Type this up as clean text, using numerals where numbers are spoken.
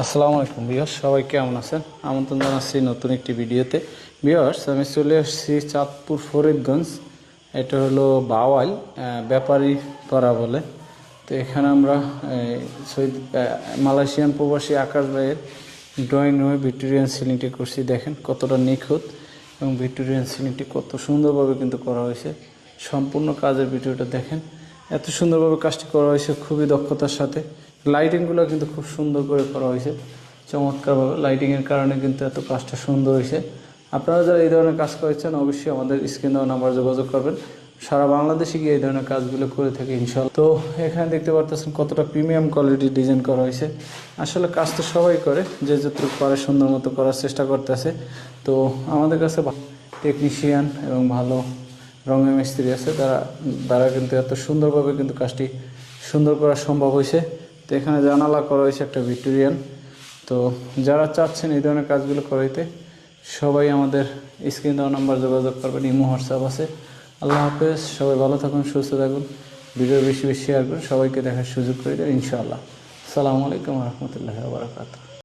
আসসালামু আলাইকুম ভিউয়ার্স, সবাই কেমন আছেন? আমন্ত্রণ জানাচ্ছি নতুন একটি ভিডিওতে। ভিউয়ার্স, আমি চলে আসছি চাঁদপুর ফরিদগঞ্জ। এটা হলো বাওয়াইল ব্যাপারী পাড়া বলে। তো এখানে আমরা মালয়েশিয়ান প্রবাসী আকাশ ভাইয়ের ড্রয়িং রুমে ভিক্টোরিয়ান সিলিংটি করছি। দেখেন কতটা নিখুঁত এবং ভিক্টোরিয়ান সিলিংটি কত সুন্দরভাবে কিন্তু করা হয়েছে। সম্পূর্ণ কাজের ভিডিওটা দেখেন, এত সুন্দরভাবে কাজটি করা হয়েছে খুবই দক্ষতার সাথে। লাইটিংগুলো কিন্তু খুব সুন্দর করে করা হয়েছে, চমৎকারভাবে। লাইটিংয়ের কারণে কিন্তু এত কাজটা সুন্দর হয়েছে। আপনারা যারা এই ধরনের কাজ করেছেন অবশ্যই আমাদের স্ক্রিন দেওয়া নাম্বার যোগাযোগ করবেন। সারা বাংলাদেশে গিয়ে এই ধরনের কাজগুলো করে থাকে ইনশাআল্লাহ। তো এখানে দেখতে পারতেছেন কতটা প্রিমিয়াম কোয়ালিটির ডিজাইন করা হয়েছে। আসলে কাজ তো সবাই করে, যে যতটুকু পারে সুন্দর মতো করার চেষ্টা করতেছে। তো আমাদের কাছে টেকনিশিয়ান এবং ভালো রঙের মিস্ত্রি আছে, তারা কিন্তু এত সুন্দরভাবে কিন্তু কাজটি সুন্দর করা সম্ভব হয়েছে। তো এখানে জানালা করা হয়েছে একটা ভিক্টোরিয়ান। তো যারা চাচ্ছেন এই ধরনের কাজগুলো করাইতে, সবাই আমাদের স্ক্রিন দেওয়া নাম্বার যোগাযোগ করবেন। ইমো হোয়াটসঅ্যাপ আছে। আল্লাহ হাফেজ, সবাই ভালো থাকুন, সুস্থ থাকুন। ভিডিও বেশি বেশি শেয়ার করুন, সবাইকে দেখার সুযোগ করে দেবেন ইনশাআল্লাহ। আসসালামু আলাইকুম রহমতুল্লাহি ওয়া বারাকাতুহু।